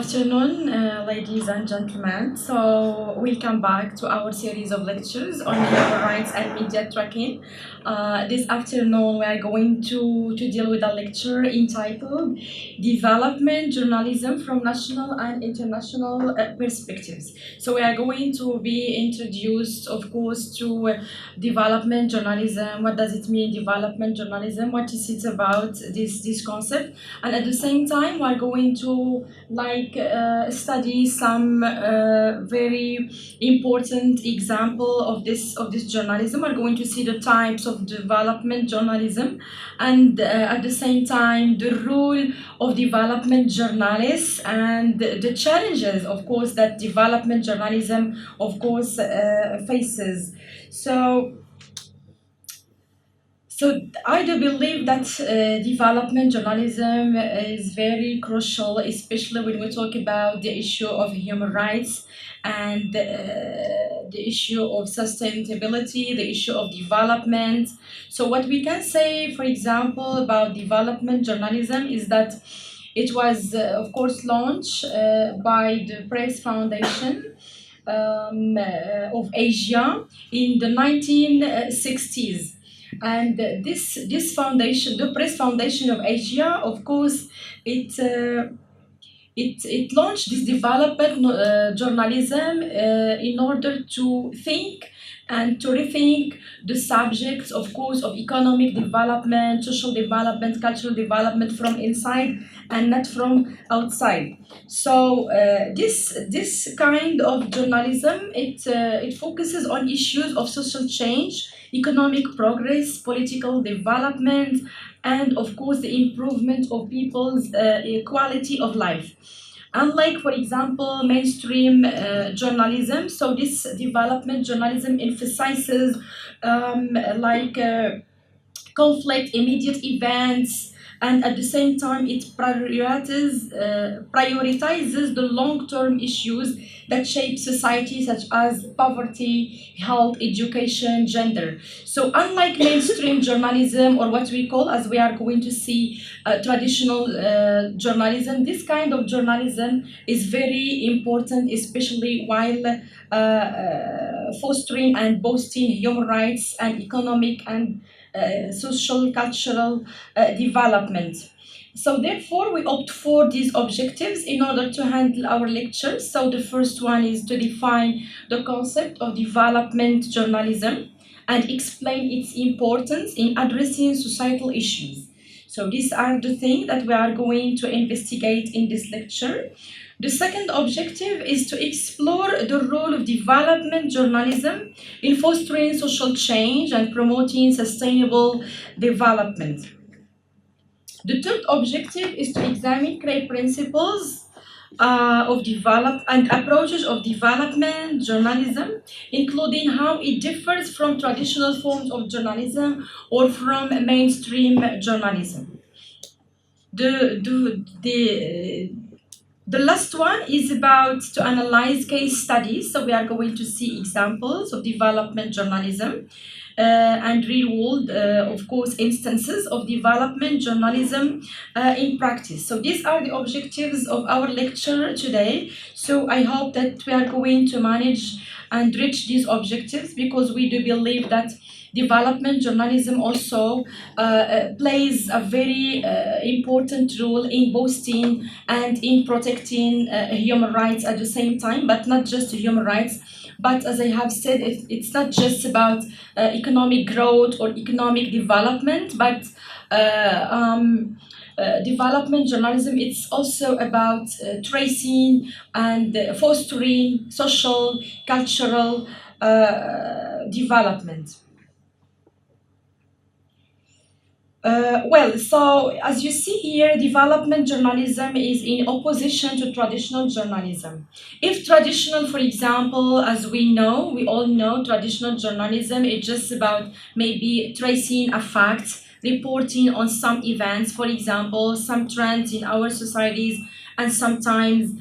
afternoon, ladies and gentlemen. So, welcome back to our series of lectures on human rights and media tracking. This afternoon, we are going to deal with a lecture entitled Development Journalism from National and International Perspectives. So, we are going to be introduced, of course, to development journalism. What does it mean, development journalism? What is it about, this concept? And at the same time, we are going to study some very important example of this journalism. We're going to see the types of development journalism, and at the same time the role of development journalists and the challenges, of course, that development journalism, of course, faces. So I do believe that development journalism is very crucial, especially when we talk about the issue of human rights and the issue of sustainability, the issue of development. So what we can say, for example, about development journalism is that it was, of course, launched by the Press Foundation of Asia in the 1960s. And this foundation, the Press Foundation of Asia, of course, it launched this development journalism in order to think and to rethink the subjects, of course, of economic development, social development, cultural development from inside and not from outside. So this kind of journalism, it focuses on issues of social change, economic progress, political development, and of course the improvement of people's quality of life. Unlike, for example, mainstream journalism, so this development journalism emphasizes conflict, immediate events, and at the same time it prioritizes the long-term issues that shape society, such as poverty, health, education, gender. So unlike mainstream journalism, or what we call, as we are going to see, traditional journalism, this kind of journalism is very important, especially while fostering and boosting human rights and economic and social, cultural development. So therefore, we opt for these objectives in order to handle our lectures. So the first one is to define the concept of development journalism and explain its importance in addressing societal issues. So these are the things that we are going to investigate in this lecture. The second objective is to explore the role of development journalism in fostering social change and promoting sustainable development. The third objective is to examine key principles of development and approaches of development journalism, including how it differs from traditional forms of journalism or from mainstream journalism. The last one is about to analyze case studies. So we are going to see examples of development journalism and real-world, of course, instances of development journalism in practice. So these are the objectives of our lecture today. So I hope that we are going to manage and reach these objectives, because we do believe that development journalism also plays a very important role in boosting and in protecting human rights at the same time, but not just human rights. But as I have said, it's not just about economic growth or economic development, but development journalism, it's also about tracing and fostering social, cultural development. So as you see here, development journalism is in opposition to traditional journalism. If traditional, for example, as we all know, traditional journalism is just about maybe tracing a fact, reporting on some events, for example, some trends in our societies, and sometimes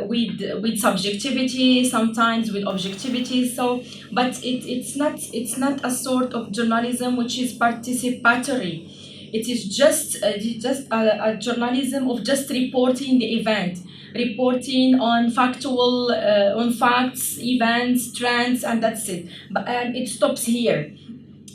with subjectivity, sometimes with objectivity. So, but it's not a sort of journalism which is participatory. It is just a journalism of just reporting the event. reporting on factual, on facts, events, trends, and that's it. And it stops here.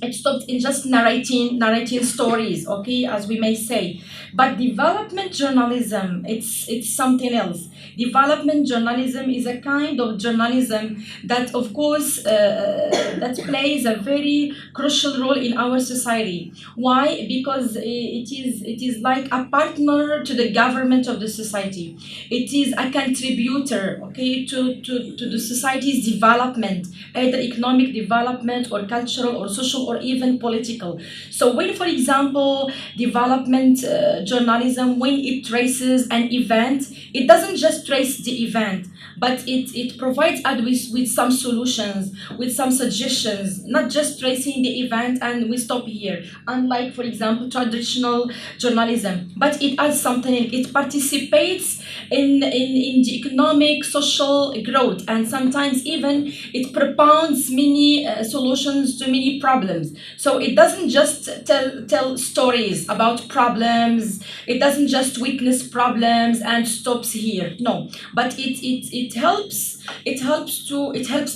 It stops in just narrating stories, okay, as we may say. But development journalism, it's something else. Development journalism is a kind of journalism that, of course, that plays a very crucial role in our society. Why? Because it is like a partner to the government of the society. It is a contributor, okay, to the society's development, either economic development or cultural or social or even political. So when, for example, development journalism, when it traces an event, it doesn't just trace the event, but it provides us with some solutions, with some suggestions, not just tracing the event and we stop here. Unlike, for example, traditional journalism, but it adds something, it participates in the economic, social growth, and sometimes even it propounds many solutions to many problems. So it doesn't just tell stories about problems, it doesn't just witness problems and stops here. No, but it helps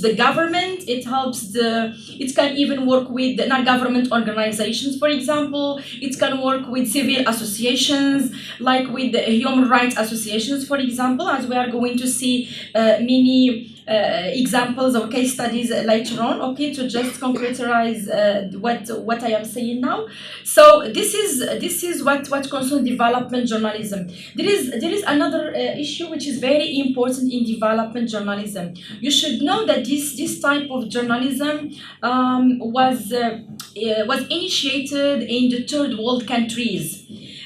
the government, it can even work with non-government organizations, for example. It can work with civil associations, like with the human rights associations, for example, as we are going to see many examples or case studies later on, okay, to just concretize what I am saying now. So this is what concerns development journalism. There is another issue which is very important in development journalism. You should know that this type of journalism was initiated in the third world countries.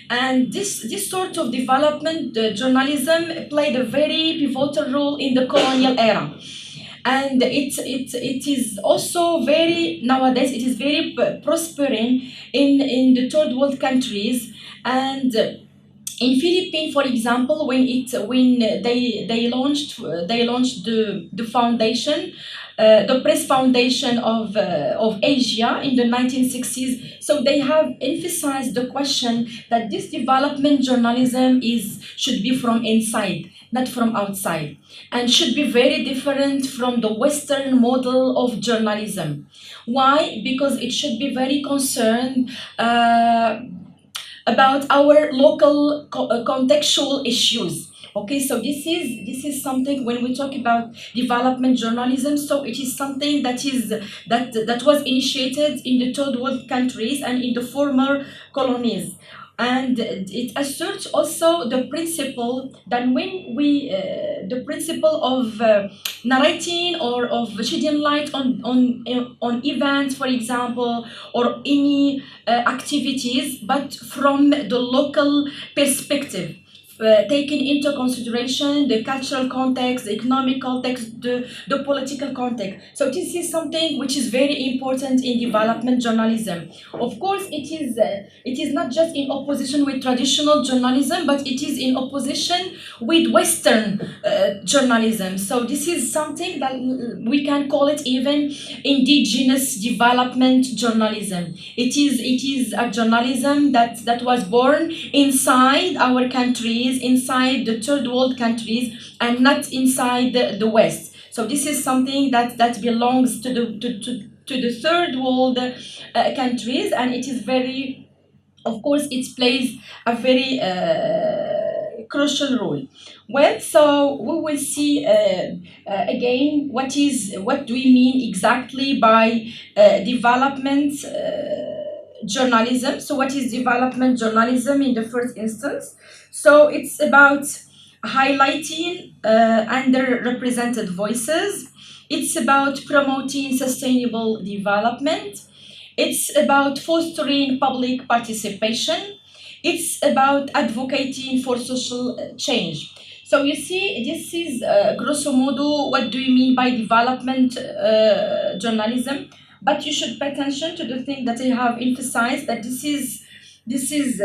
And this sort of development journalism played a very pivotal role in the colonial era. And it is also very, nowadays, it is very prospering in the third world countries. And in Philippines, for example, when they launched the foundation, the press foundation of Asia in the 1960s. So they have emphasized the question that this development journalism should be from inside, not from outside, and should be very different from the Western model of journalism. Why? Because it should be very concerned about our local contextual issues. Okay, so this is something when we talk about development journalism. So it is something that was initiated in the third world countries and in the former colonies. And it asserts also the principle that when the principle of narrating or of shedding light on events, for example, or any activities, but from the local perspective, taking into consideration the cultural context, the economic context, the political context. So this is something which is very important in development journalism. Of course, it is not just in opposition with traditional journalism, but it is in opposition with Western journalism. So this is something that we can call it even indigenous development journalism. It is a journalism that was born inside our countries, inside the third world countries, and not inside the West. So this is something that belongs to the third world countries, and it is very, of course, it plays a very crucial role. Well, so we will see again what do we mean exactly by development journalism. So what is development journalism in the first instance? So it's about highlighting underrepresented voices. It's about promoting sustainable development. It's about fostering public participation. It's about advocating for social change. So you see, this is grosso modo what do you mean by development journalism. But you should pay attention to the thing that I have emphasized, that this is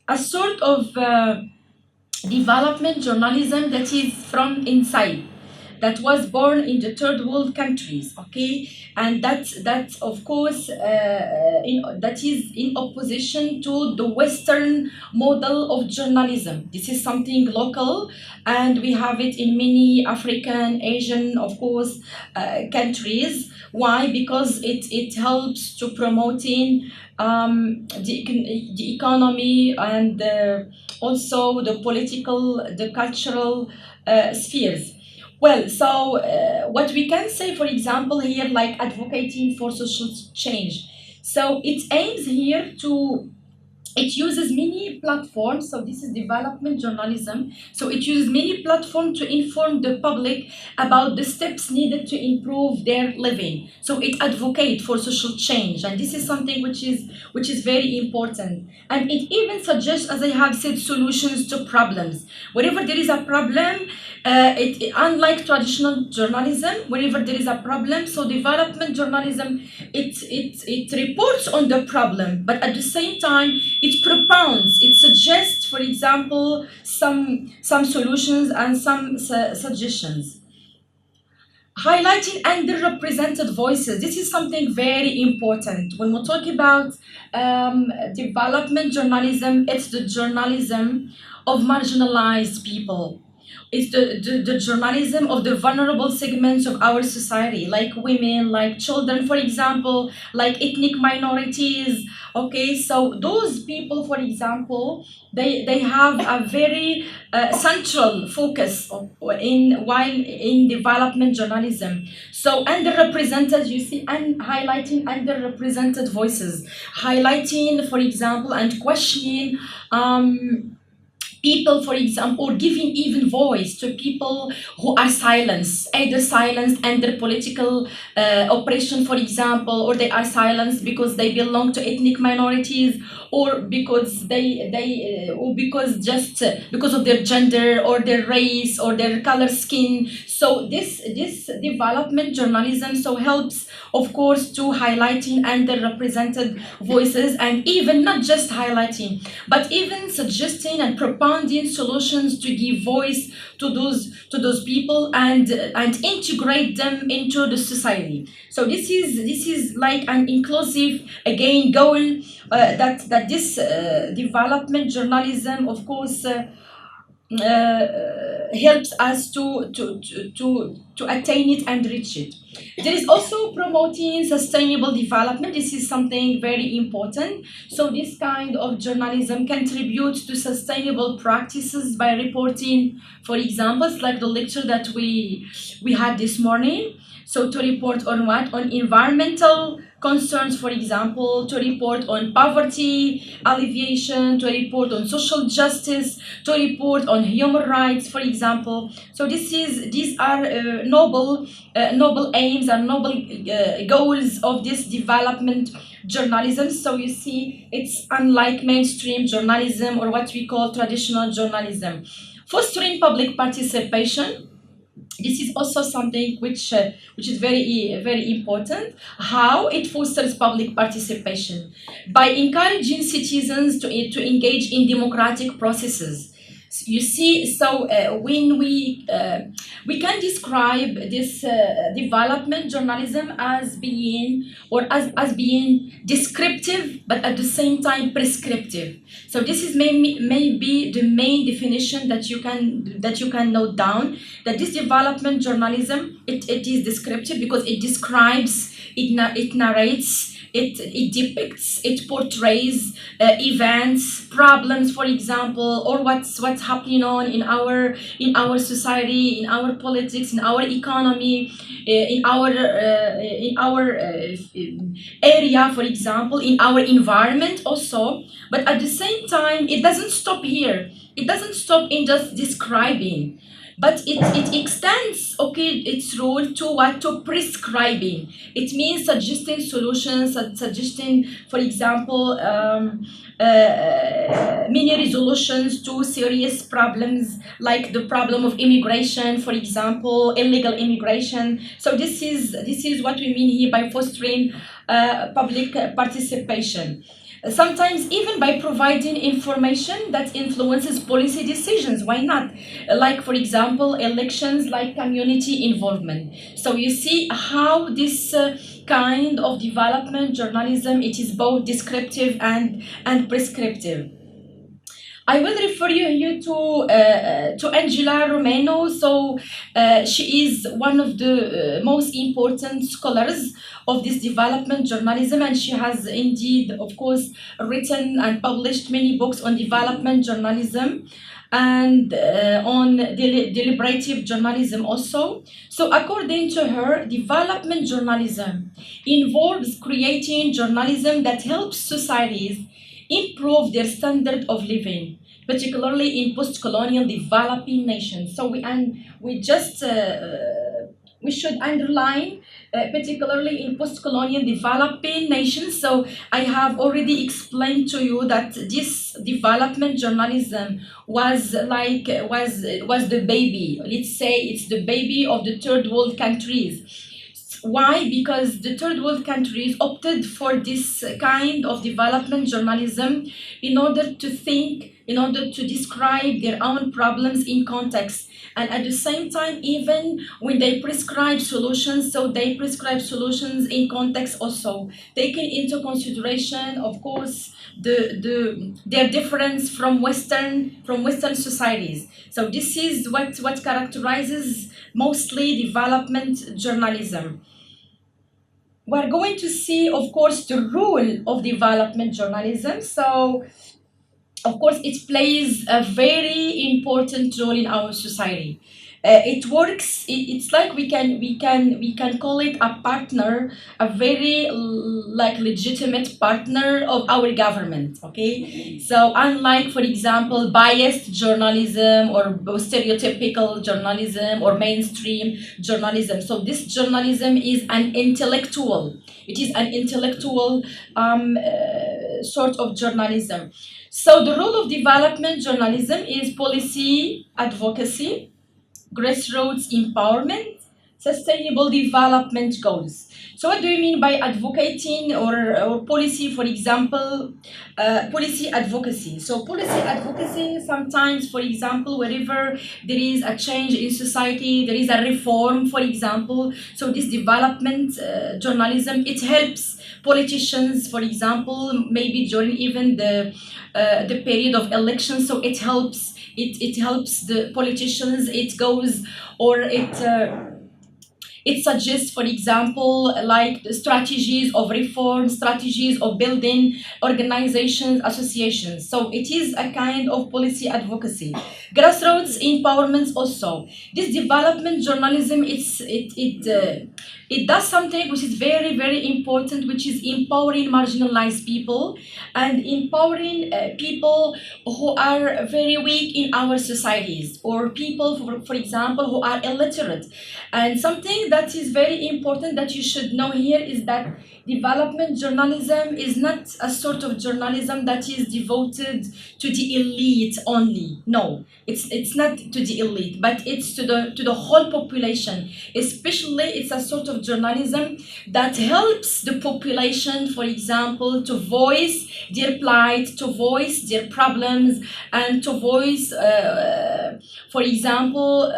a sort of development journalism that is from inside. that was born in the third world countries, okay, and that's of course that is in opposition to the Western model of journalism. This is something local, and we have it in many African, Asian, of course, countries. Why? Because it helps to promoting the economy and also the political, the cultural spheres. Well, so what we can say, for example, here, like advocating for social change. So it aims here to, it uses many platforms. So this is development journalism. So it uses many platforms to inform the public about the steps needed to improve their living. So it advocates for social change, and this is something which is very important. And it even suggests, as I have said, solutions to problems. Whenever there is a problem, unlike traditional journalism, whenever there is a problem, so development journalism, it reports on the problem, but at the same time it propounds, it suggests, for example, some solutions and some suggestions. Highlighting underrepresented voices. This is something very important. When we talk about development journalism, it's the journalism of marginalized people. It's the journalism of the vulnerable segments of our society, like women, like children, for example, like ethnic minorities. Okay, so those people, for example, they have a very central focus in while in development journalism. So underrepresented, you see, and highlighting underrepresented voices, highlighting, for example, and questioning people, for example, or giving even voice to people who are silenced, either silenced under political oppression, for example, or they are silenced because they belong to ethnic minorities, or because or because just because of their gender or their race or their color skin. So this development journalism so helps, of course, to highlighting underrepresented voices, and even not just highlighting, but even suggesting and propounding solutions to give voice to those people and integrate them into the society. So this is like an inclusive, again, goal that this development journalism, of course, helps us to attain it and reach it. There is also promoting sustainable development. This is something very important. So this kind of journalism contributes to sustainable practices by reporting, for examples like the lecture that we had this morning. So to report on what? On environmental concerns, for example, to report on poverty alleviation, to report on social justice, to report on human rights, for example. So these are noble aims and noble goals of this development journalism. So you see, it's unlike mainstream journalism or what we call traditional journalism. Fostering public participation. This is also something which is very important. How it fosters public participation by encouraging citizens to engage in democratic processes. You see, so when we can describe this development journalism as being, or as being descriptive, but at the same time prescriptive. So this is maybe the main definition that you can note down, that this development journalism, it is descriptive because it describes, it narrates, it depicts, it portrays events, problems, for example, or what's happening on in our society, in our politics, in our economy, in our area, for example, in our environment also. But at the same time, it doesn't stop here. It doesn't stop in just describing, but it extends, okay, its role to what? To prescribing. It means suggesting solutions, suggesting, for example, many resolutions to serious problems like the problem of immigration, for example, illegal immigration. So this is what we mean here by fostering public participation. sometimes even by providing information that influences policy decisions. Why not? Like, for example, elections, like community involvement. So you see how this kind of development journalism, it is both descriptive and prescriptive. I will refer you here to Angela Romano. So she is one of the most important scholars of this development journalism, and she has indeed, of course, written and published many books on development journalism and on deliberative journalism also. So according to her, development journalism involves creating journalism that helps societies improve their standard of living, particularly in post-colonial developing nations. So we should underline, particularly in post-colonial developing nations. So I have already explained to you that this development journalism was the baby. Let's say it's the baby of the third world countries. Why? Because the third world countries opted for this kind of development journalism in order to think, in order to describe their own problems in context. And at the same time, even when they prescribe solutions, so they prescribe solutions in context also, taking into consideration, of course, their difference from Western societies. So this is what characterizes mostly development journalism. We're going to see, of course, the role of development journalism. So, of course, it plays a very important role in our society. It works. It's like we can call it a partner, a very like legitimate partner of our government. Okay, so unlike, for example, biased journalism or stereotypical journalism or mainstream journalism, so this journalism is an intellectual. It is an intellectual sort of journalism. So the role of development journalism is policy advocacy, grassroots empowerment, sustainable development goals. So what do you mean by advocating or policy, for example, policy advocacy? So policy advocacy sometimes, for example, wherever there is a change in society, there is a reform, for example. So this development journalism, it helps politicians, for example, maybe during even the period of elections. So it helps the politicians. It goes or it suggests, for example, like the strategies of reform, strategies of building organizations, associations. So it is a kind of policy advocacy. Grassroots empowerment also. This development journalism, it does something which is very, very important, which is empowering marginalized people and empowering people who are very weak in our societies, or people, for example, who are illiterate. And something that is very important that you should know here is that development journalism is not a sort of journalism that is devoted to the elite only. No, it's not to the elite, but it's to the whole population. Especially, it's a sort of journalism that helps the population, for example, to voice their plight, to voice their problems, and to voice, for example,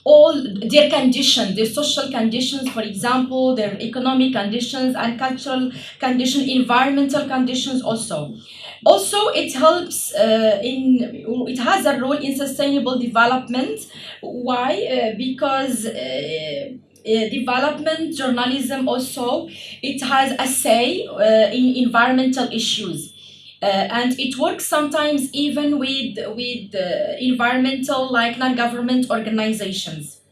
all their conditions, their social conditions, for example, their economic conditions and cultural conditions, environmental conditions also. Also, it helps it has a role in sustainable development. Why? Because development journalism also, it has a say in environmental issues. And it works sometimes even with environmental, like non-government organizations.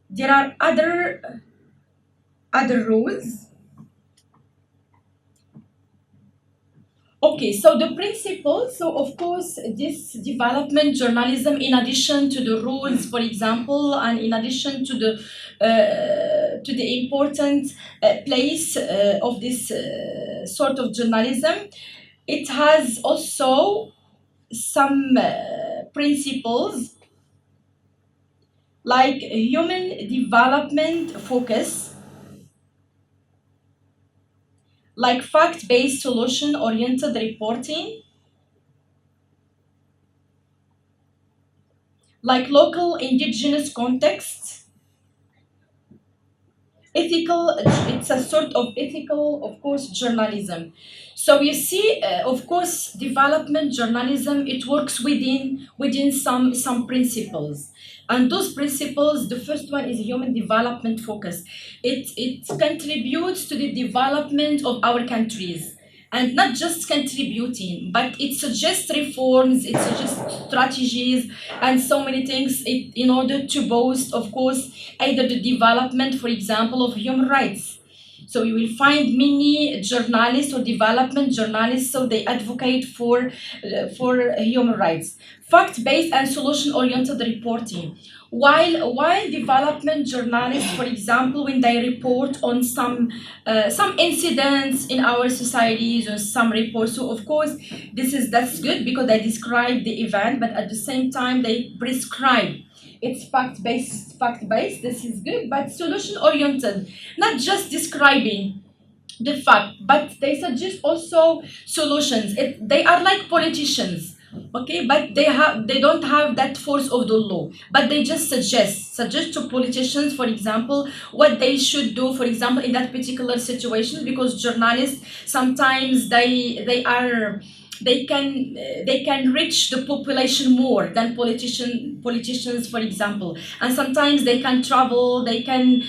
There are other rules. Okay, so the principle, so of course, this development journalism, in addition to the rules, for example, and in addition to the important place of this sort of journalism, it has also some principles like human development focus, like fact-based solution-oriented reporting, like local indigenous context, ethical, it's a sort of ethical, of course, journalism. So you see, of course, development journalism, it works within some principles. And those principles, the first one is human development focus. It contributes to the development of our countries, and not just contributing, but it suggests reforms, it suggests strategies, and so many things in order to boost, of course, either the development, for example, of human rights. So you will find many journalists or development journalists, so they advocate for human rights. Fact-based and solution-oriented reporting. While development journalists, for example, when they report on some incidents in our societies or some reports, so of course that's good because they describe the event, but at the same time they prescribe. It's fact based. This is good, but solution oriented, not just describing the fact, but they suggest also solutions. They are like politicians, okay, but they don't have that force of the law, but they just suggest to politicians, for example, what they should do, for example, in that particular situation, because journalists sometimes they can reach the population more than politicians, for example, and sometimes they can travel, they can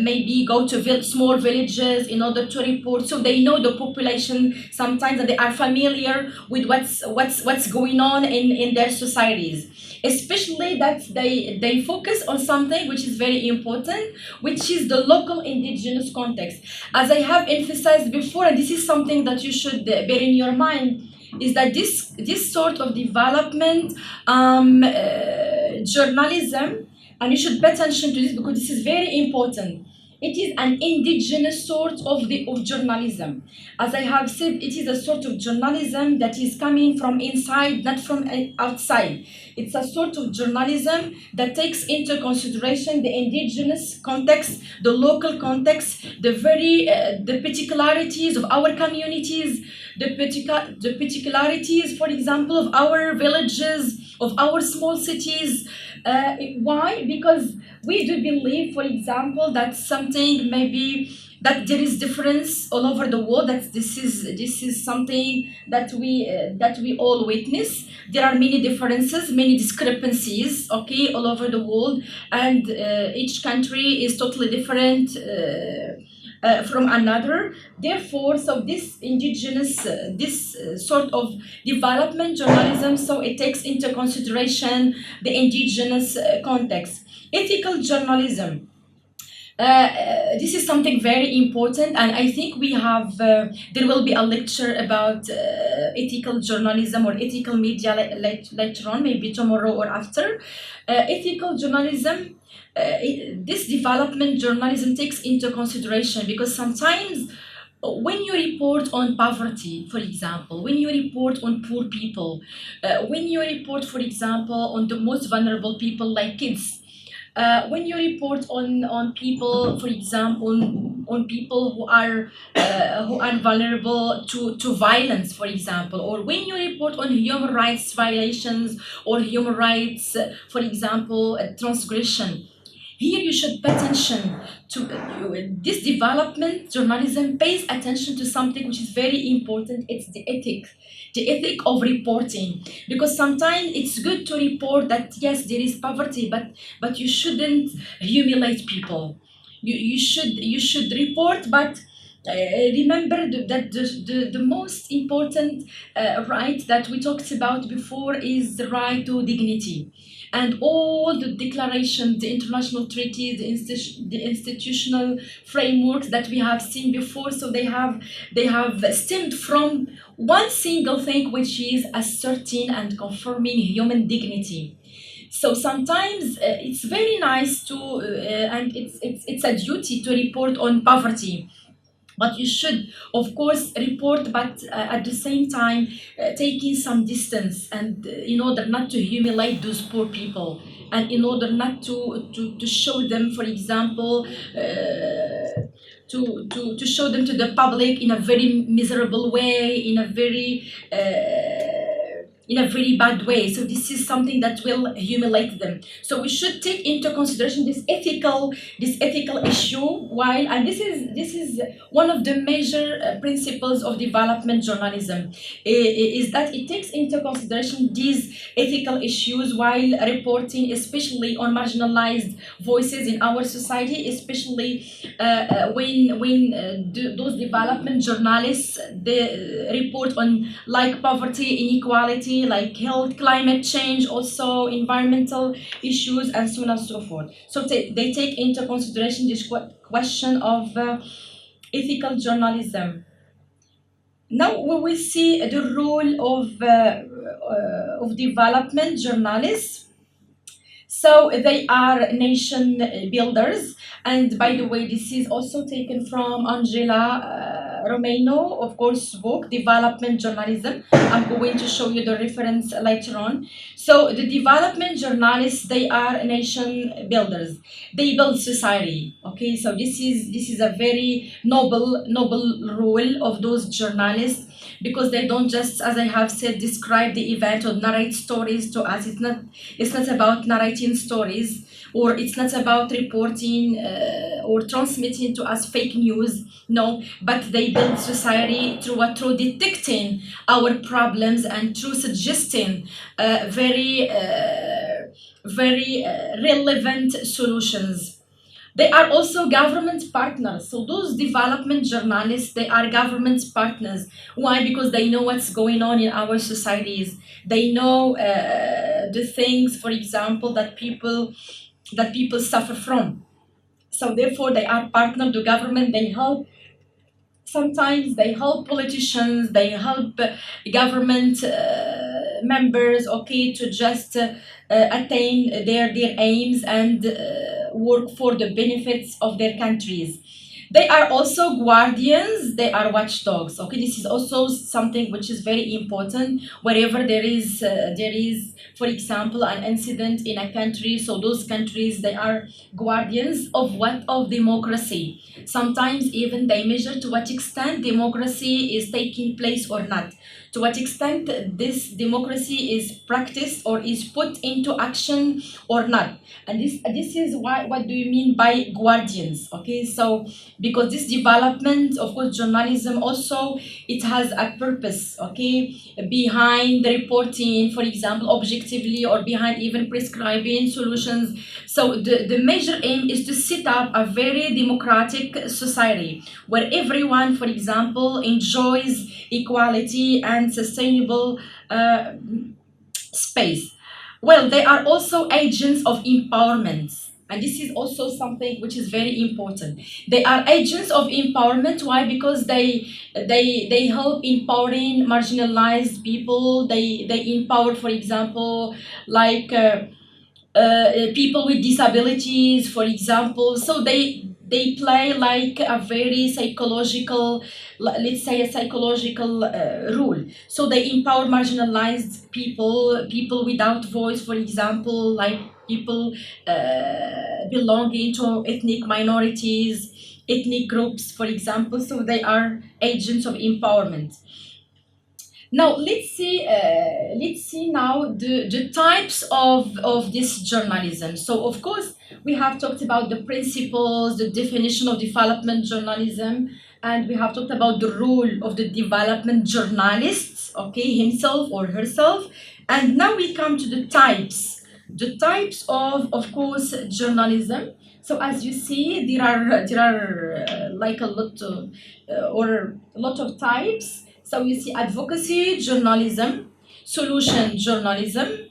maybe go to small villages in order to report, so they know the population sometimes, and they are familiar with what's going on in their societies, especially that they focus on something which is very important, which is the local indigenous context. As I have emphasized before, and this is something that you should bear in your mind, is that this sort of development journalism, and you should pay attention to this because this is very important. It is an indigenous sort of journalism. As I have said, it is a sort of journalism that is coming from inside, not from outside. It's a sort of journalism that takes into consideration the indigenous context, the local context, the particularities of our communities, the particularities, for example, of our villages, of our small cities. Why? Because we do believe, for example, that something maybe that there is difference all over the world. That this is something that we all witness. There are many differences, many discrepancies, okay, all over the world, and each country is totally different. From another. Therefore, so this indigenous, this sort of development journalism, so it takes into consideration the indigenous context. Ethical journalism. This is something very important, and I think we have. There will be a lecture about ethical journalism or ethical media later on, maybe tomorrow or after. Ethical journalism. This development journalism takes into consideration because sometimes when you report on poverty, for example, when you report on poor people, when you report, for example, on the most vulnerable people like kids, when you report on people, for example, on people who are vulnerable to violence, for example, or when you report on human rights violations or human rights, for example, transgression. Here you should pay attention to this development journalism pays attention to something which is very important. It's the ethic of reporting. Because sometimes it's good to report that yes, there is poverty, but you shouldn't humiliate people. You should report, but remember that the most important right that we talked about before is the right to dignity, and all the declarations, the international treaties, the institutional frameworks that we have seen before. So they have stemmed from one single thing, which is asserting and confirming human dignity. So sometimes it's very nice to and it's a duty to report on poverty, but you should of course report, but at the same time taking some distance, and in order not to humiliate those poor people, and in order not to show them, for example, to show them to the public in a very miserable way, in a very bad way. So this is something that will humiliate them. So we should take into consideration this ethical issue. While and this is one of the major principles of development journalism, is that it takes into consideration these ethical issues while reporting, especially on marginalized voices in our society, especially when those development journalists, they report on like poverty, inequality, like health, climate change, also environmental issues, and so on and so forth. So they take into consideration this question of ethical journalism. Now we will see the role of development journalists. So they are nation builders, and by the way, this is also taken from Angela Romano, of course, book Development Journalism. I'm going to show you the reference later on. So the development journalists, they are nation builders. They build society. Okay, so this is a very noble role of those journalists, because they don't just, as I have said, describe the event or narrate stories to us. It's not about narrating stories, or it's not about reporting or transmitting to us fake news. No, but they build society through detecting our problems and through suggesting very relevant solutions. They are also government partners. So those development journalists, they are government partners. Why? Because they know what's going on in our societies. They know the things, for example, that people suffer from. So therefore, they are partner to government. They help. Sometimes they help politicians. They help government members. Okay, to just attain their aims and work for the benefits of their countries. They are also guardians, they are watchdogs. Okay, this is also something which is very important. Wherever there is, for example, an incident in a country, so those countries, they are guardians of what? Of democracy. Sometimes even they measure to what extent democracy is taking place or not, to what extent this democracy is practiced or is put into action or not. And this is why, what do you mean by guardians? Okay, so because this development, of course, journalism also, it has a purpose, okay, behind the reporting, for example, objectively, or behind even prescribing solutions. So the major aim is to set up a very democratic society where everyone, for example, enjoys equality and sustainable space. Well, they are also agents of empowerment. And this is also something which is very important. They are agents of empowerment. Why? Because they help empowering marginalized people. They empower, for example, like people with disabilities, for example. So they play like a very psychological, let's say a psychological role. So they empower marginalized people without voice, for example, like people belonging to ethnic minorities, ethnic groups, for example. So they are agents of empowerment. Now let's see now the types of this journalism. So of course we have talked about the principles, the definition of development journalism, and we have talked about the role of the development journalist, okay, himself or herself. And now we come to the types of course journalism. So as you see, there are like a lot of or a lot of types. So you see advocacy journalism, solution journalism,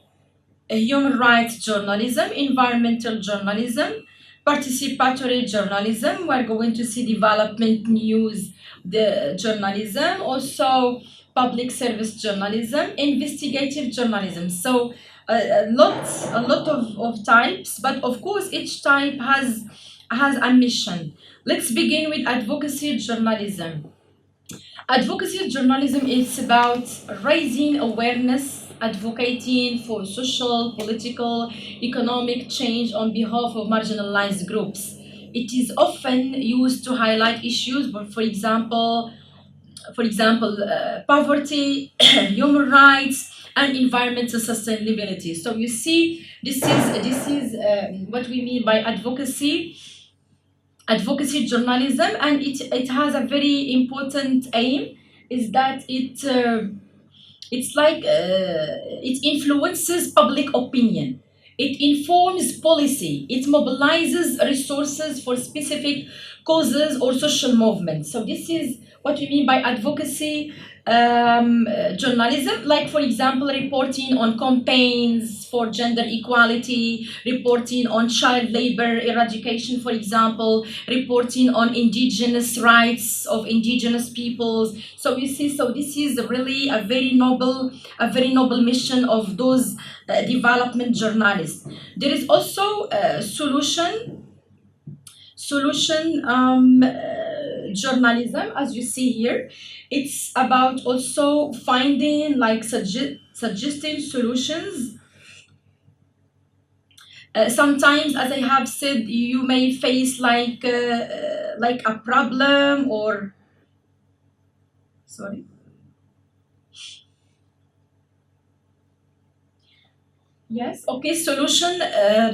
human rights journalism, environmental journalism, participatory journalism. We're going to see development news, the journalism, also public service journalism, investigative journalism. So a lot of types, but of course each type has a mission. Let's begin with advocacy journalism. Advocacy journalism is about raising awareness advocating for social, political, economic change on behalf of marginalized groups. It is often used to highlight issues, but for example, poverty, human rights, and environmental sustainability. So you see, this is what we mean by advocacy journalism, and it has a very important aim, is that it influences public opinion. It informs policy. It mobilizes resources for specific causes or social movements. So this is what we mean by advocacy journalism. Like, for example, reporting on campaigns for gender equality, reporting on child labor eradication, for example, reporting on indigenous rights of indigenous peoples. So you see, so this is really a very noble mission of those development journalists. There is also solution journalism, as you see here. It's about also finding, like, suggesting solutions. Sometimes, as I have said, you may face like a problem, or sorry. Yes, okay, solution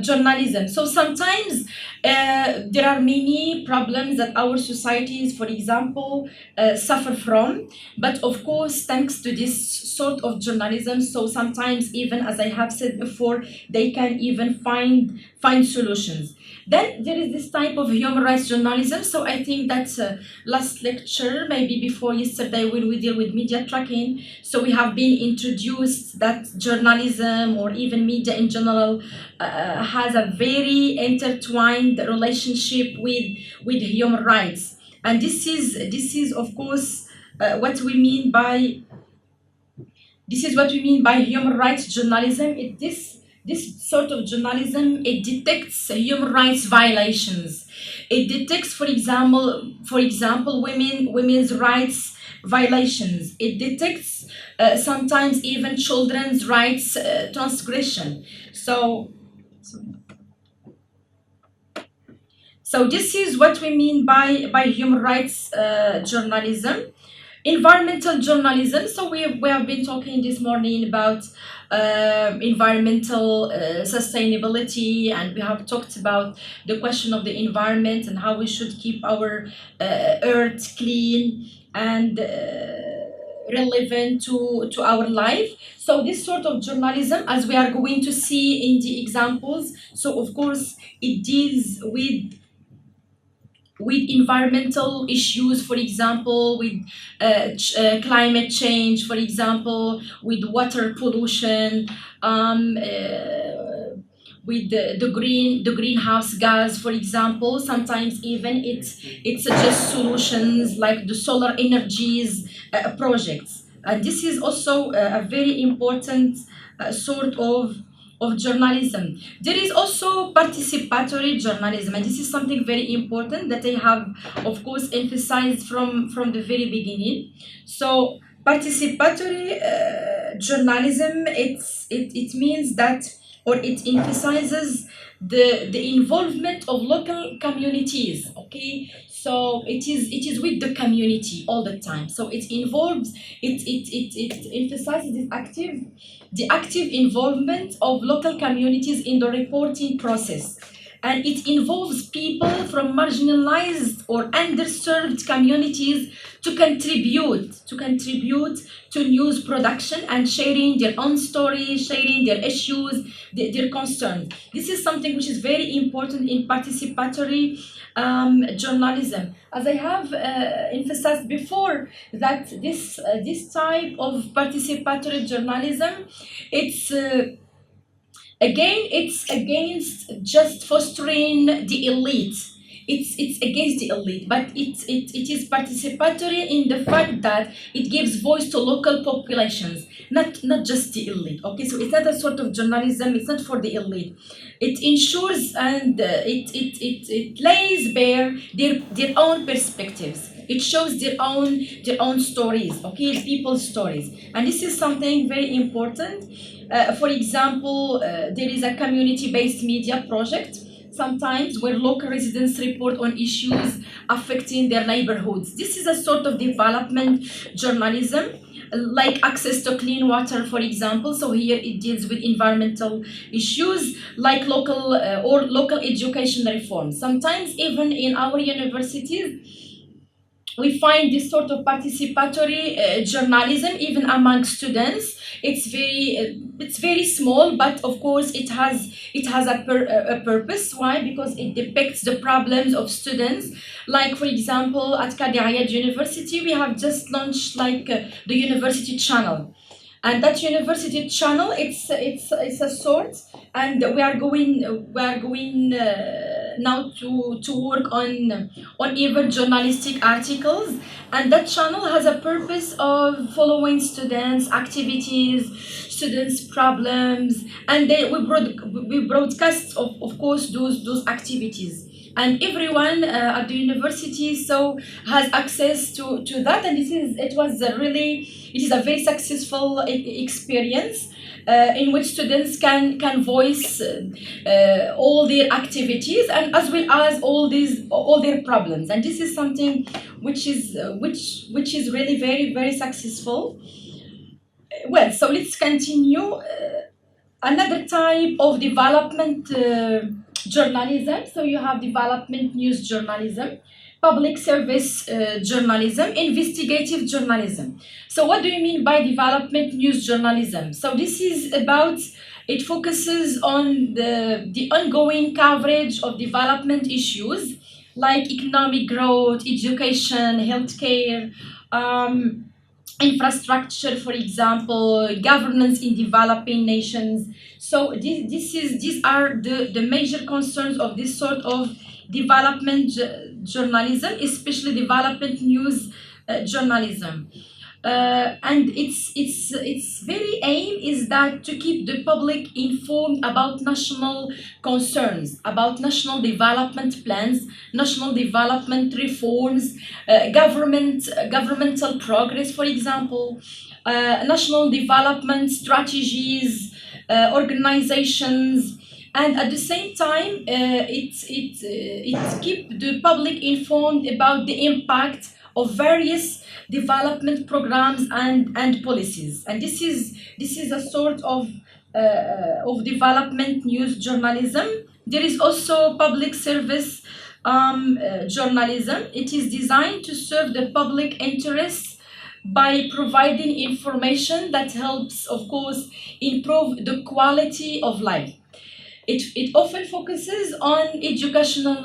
journalism. So sometimes there are many problems that our societies, for example, suffer from. But of course, thanks to this sort of journalism, so sometimes, even as I have said before, they can even find solutions. Then there is this type of human rights journalism. So I think that's last lecture, maybe before yesterday, when we deal with media tracking. So we have been introduced that journalism, or even media in general, has a very intertwined relationship with human rights. And this is of course what we mean by human rights journalism. This sort of journalism, it detects human rights violations. It detects, for example, women's rights violations. It detects sometimes even children's rights transgression. So this is what we mean by human rights journalism. Environmental journalism. So we have been talking this morning about environmental sustainability, and we have talked about the question of the environment and how we should keep our earth clean and relevant to our life. So this sort of journalism, as we are going to see in the examples, so of course it deals with environmental issues, for example, with climate change, for example, with water pollution, with the greenhouse gas, for example. Sometimes even it suggests solutions like the solar energies projects. And this is also a very important sort of journalism. There is also participatory journalism, and this is something very important that I have, of course, emphasized from the very beginning. So participatory journalism, it means that, or it emphasizes the involvement of local communities. Okay, so it is with the community all the time. So it involves, it emphasizes the active involvement of local communities in the reporting process, and it involves people from marginalized or underserved communities to contribute to news production and sharing their own stories, sharing their issues, their concerns. This is something which is very important in participatory journalism. As I have emphasized before, that this type of participatory journalism, it's against just fostering the elite. It's against the elite, but it is participatory in the fact that it gives voice to local populations, not just the elite. Okay, so it's not a sort of journalism, it's not for the elite. It ensures, and it lays bare their own perspectives. It shows their own stories, okay, people's stories, and this is something very important. For example, there is a community-based media project sometimes where local residents report on issues affecting their neighborhoods. This is a sort of development journalism, like access to clean water, for example. So here it deals with environmental issues like local education reforms. Sometimes even in our universities we find this sort of participatory journalism even among students. It's very small, but of course it has a purpose. Why? Because it depicts the problems of students. Like for example, at GIAN University we have just launched like the university channel, and that university channel, it's a sort, and we are going now to work on even journalistic articles, and that channel has a purpose of following students activities, students problems, and we broadcast of course those activities, and everyone at the university so has access to that, and it is a very successful experience in which students can voice all their activities, and as well as all their problems, and this is something which is really very very successful. Well, so let's continue. Another type of development journalism. So you have development news journalism, public service journalism, investigative journalism. So what do you mean by development news journalism? So this is about, it focuses on the ongoing coverage of development issues like economic growth, education, healthcare, infrastructure, for example, governance in developing nations. So these are the major concerns of this sort of development journalism, especially development news journalism. And its very aim is that to keep the public informed about national concerns, about national development plans, national development reforms, governmental progress, for example, national development strategies, organizations, and at the same time, it keep the public informed about the impact of various development programs and policies. And this is a sort of development news journalism. There is also public service journalism. It is designed to serve the public interest by providing information that helps, of course, improve the quality of life. It often focuses on educational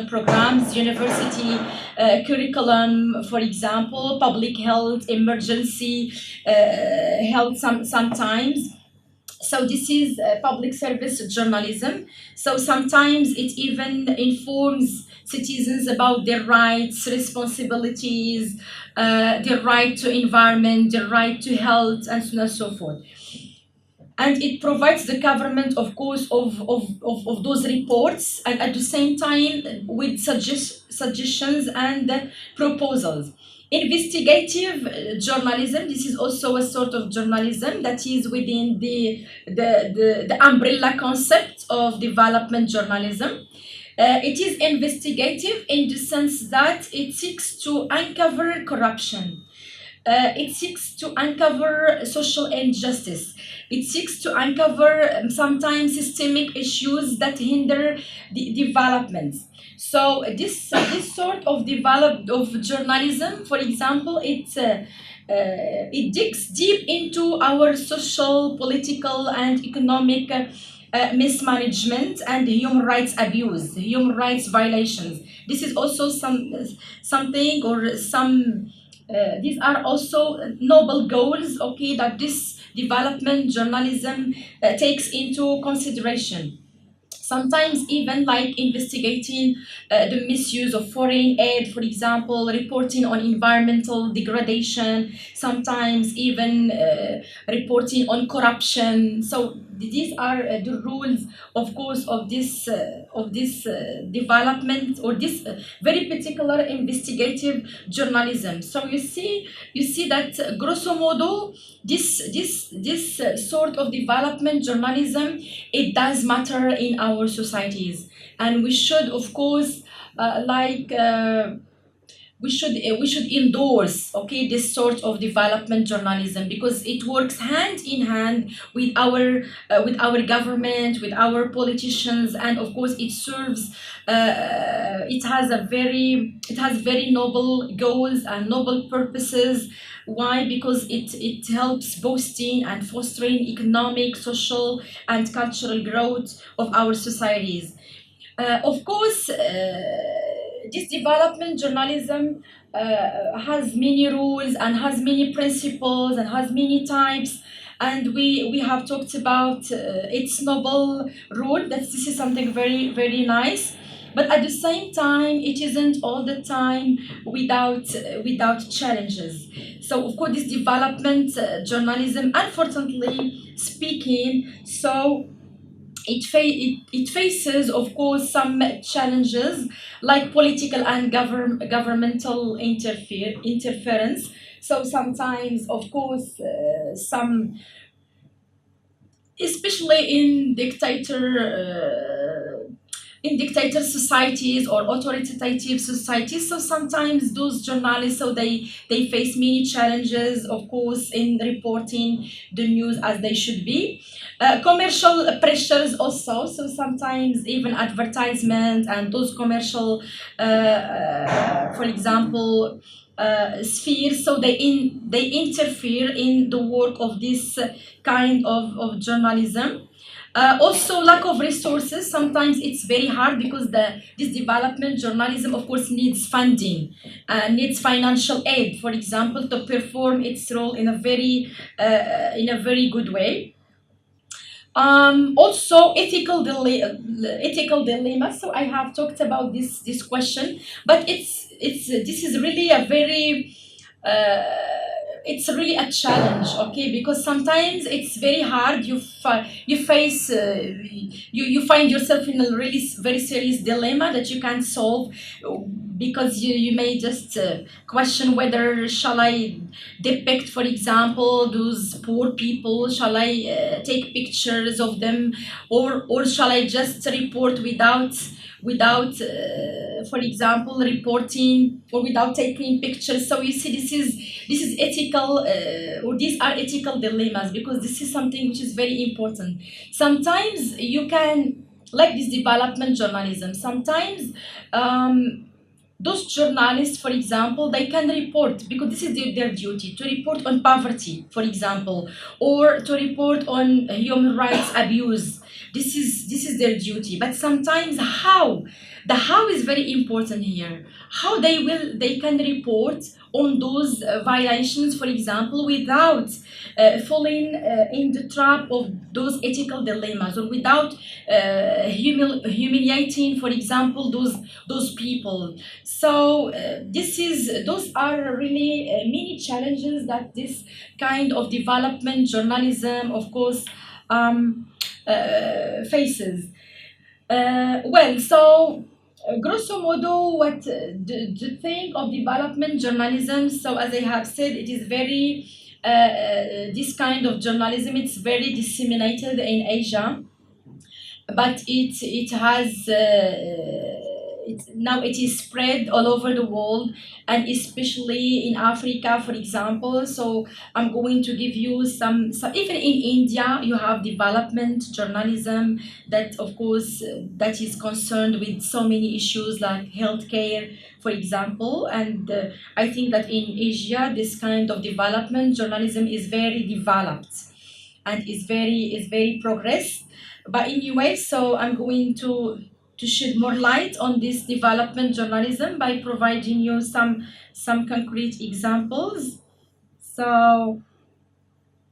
programs, university curriculum, for example, public health, emergency health sometimes. So this is public service journalism. So sometimes it even informs citizens about their rights, responsibilities, their right to environment, their right to health, and so on and so forth. And it provides the government, of course, of those reports, and at the same time with suggestions and proposals. Investigative journalism, this is also a sort of journalism that is within the umbrella concept of development journalism. It is investigative in the sense that it seeks to uncover corruption. It seeks to uncover social injustice. It seeks to uncover sometimes systemic issues that hinder the development. So this sort of journalism, for example, it digs deep into our social, political, and economic mismanagement and human rights abuse, human rights violations. This is also something or some. These are also noble goals, okay, that this development journalism takes into consideration. Sometimes even like investigating the misuse of foreign aid, for example, reporting on environmental degradation, sometimes even reporting on corruption. So these are the rules, of course, of this development, or this very particular investigative journalism. So you see that grosso modo this sort of development journalism, it does matter in our societies, and we should, of course, like we should endorse, okay, this sort of development journalism, because it works hand in hand with our government, with our politicians, and of course it serves it has very noble goals and noble purposes. Why? Because it helps boosting and fostering economic, social, and cultural growth of our societies. Of course, this development journalism has many rules and has many principles and has many types. And we have talked about its noble role. That this is something very, very nice. But at the same time, it isn't all the time without challenges. So of course, this development journalism, unfortunately speaking, so it faces, of course, some challenges like political and governmental interference. So sometimes, of course, some, especially in dictator societies or authoritative societies. So sometimes those journalists, so they face many challenges, of course, in reporting the news as they should be. Commercial pressures also, so sometimes even advertisement and those commercial for example spheres, so they interfere in the work of this kind of journalism. Also, lack of resources. Sometimes it's very hard because this development journalism, of course, needs funding, needs financial aid, for example, to perform its role in a very good way. Also, ethical dilemma. So I have talked about this question, but it's this is really a very it's really a challenge, okay, because sometimes it's very hard. You face you find yourself in a really very serious dilemma that you can't solve, because you may just question whether shall I depict, for example, those poor people, shall I take pictures of them, or shall I just report without for example, reporting, or without taking pictures. So you see, this is ethical, or these are ethical dilemmas, because this is something which is very important. Sometimes you can, like this development journalism, sometimes those journalists, for example, they can report, because this is their duty, to report on poverty, for example, or to report on human rights abuse. This is their duty. But sometimes how is very important here. How they can report on those violations, for example, without falling in the trap of those ethical dilemmas, or without humiliating, for example, those people. So those are really many challenges that this kind of development journalism, of course, faces. Grosso modo, what the thing of development journalism. So as I have said, it is very this kind of journalism. It's very disseminated in Asia, but it has now it is spread all over the world, and especially in Africa, for example. So I'm going to give you some. Even in India, you have development journalism that, of course, that is concerned with so many issues like healthcare, for example. And I think that in Asia, this kind of development journalism is very developed and is very progressed. But anyway, so I'm going to shed more light on this development journalism by providing you some concrete examples. So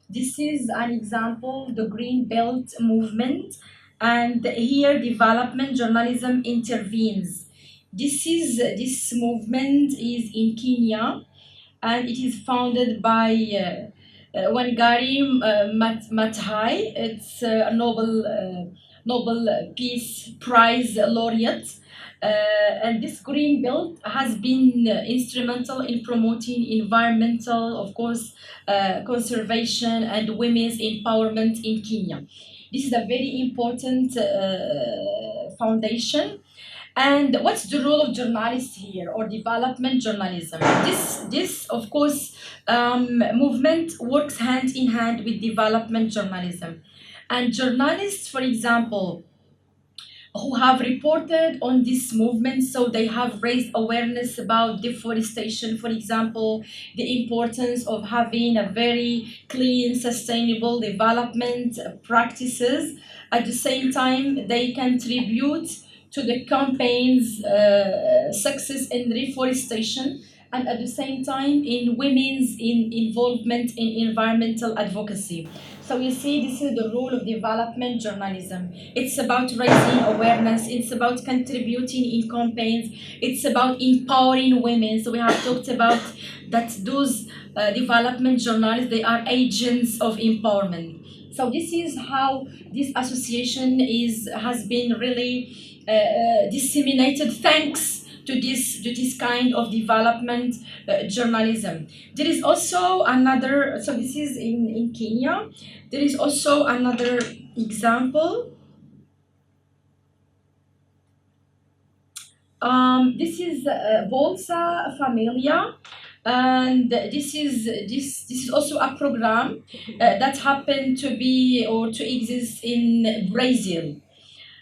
this is an example, the Green Belt movement, and here development journalism intervenes. This movement is in Kenya, and it is founded by Wangari Maathai. It's a Nobel Peace Prize laureate. And this green belt has been instrumental in promoting environmental, of course, conservation and women's empowerment in Kenya. This is a very important foundation. And what's the role of journalists here, or development journalism? This of course, movement works hand in hand with development journalism. And journalists, for example, who have reported on this movement, so they have raised awareness about deforestation, for example, the importance of having a very clean, sustainable development practices. At the same time, they contribute to the campaign's success in reforestation, and at the same time in women's involvement in environmental advocacy. So you see, this is the role of development journalism. It's about raising awareness, it's about contributing in campaigns, it's about empowering women. So we have talked about that those development journalists, they are agents of empowerment. So this is how this association has been really disseminated, thanks to this kind of development journalism. There is also another, so this is in Kenya. There is also another example. This is Bolsa Familia, and this is also a program that happened to be or to exist in Brazil.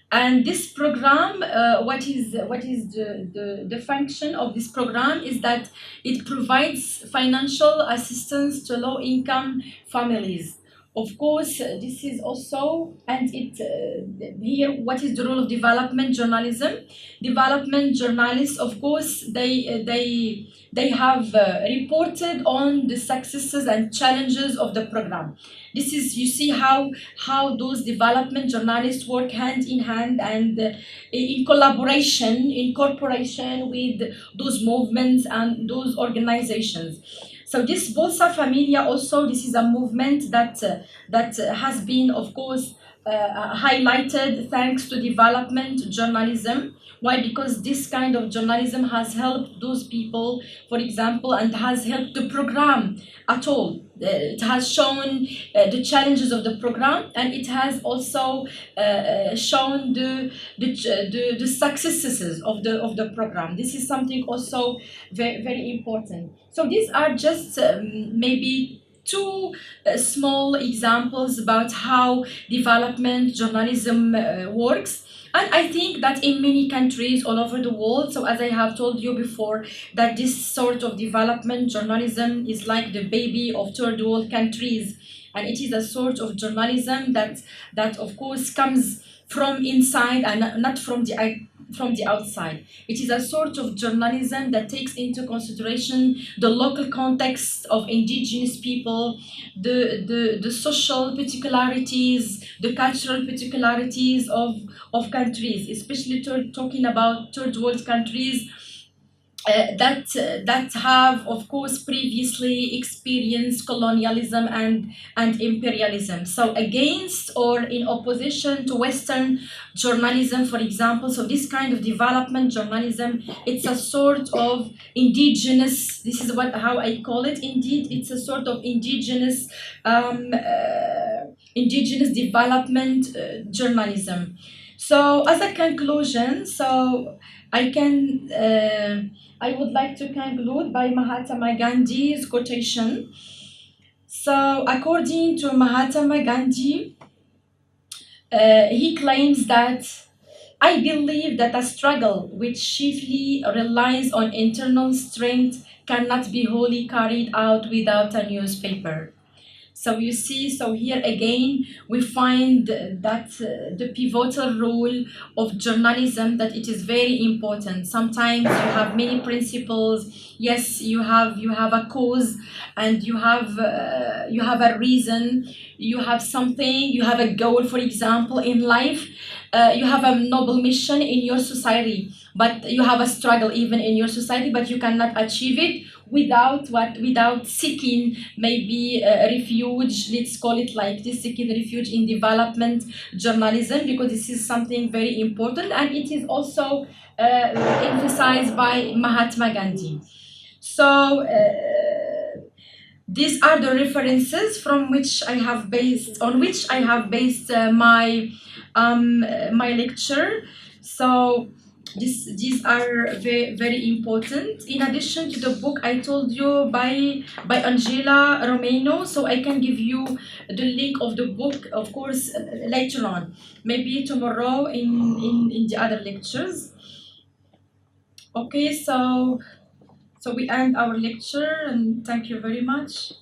And this program, what is the function of this program is that it provides financial assistance to low income families. Of course, this is also, and it here, what is the role of development journalism? Development journalists, of course, they have reported on the successes and challenges of the program. This is, you see how those development journalists work hand in hand and in collaboration, in cooperation with those movements and those organizations. So this Bolsa Familia also, this is a movement that has been, of course, highlighted thanks to development journalism. Why? Because this kind of journalism has helped those people, for example, and has helped the program at all. It has shown the challenges of the program, and it has also shown the successes of the program. This is something also very, very important. So these are just maybe two small examples about how development journalism works. And I think that in many countries all over the world, so as I have told you before, that this sort of development journalism is like the baby of third world countries. And it is a sort of journalism that of course comes from inside and not from the outside. It is a sort of journalism that takes into consideration the local context of indigenous people, the social particularities, the cultural particularities of countries, especially talking about third world countries that have, of course, previously experienced colonialism and imperialism. So against or in opposition to Western journalism, for example. So this kind of development journalism, it's a sort of indigenous. This is how I call it. Indeed, it's a sort of indigenous development journalism. So as a conclusion, so I would like to conclude by Mahatma Gandhi's quotation. So according to Mahatma Gandhi, he claims that I believe that a struggle which chiefly relies on internal strength cannot be wholly carried out without a newspaper. So you see, so here again, we find that the pivotal role of journalism, that it is very important. Sometimes you have many principles. Yes, you have a cause, and you have a reason. You have something. You have a goal, for example, in life. You have a noble mission in your society. but you have a struggle even in your society, but you cannot achieve it without what, without seeking maybe refuge, let's call it like this, seeking refuge in development journalism, because this is something very important, and it is also emphasized by Mahatma Gandhi. So these are the references from which I have based, on which I have based my lecture. So these are very, very important. In addition to the book I told you by Angela Romano, so I can give you the link of the book, of course, later on, maybe tomorrow in the other lectures. Okay, so we end our lecture, and thank you very much.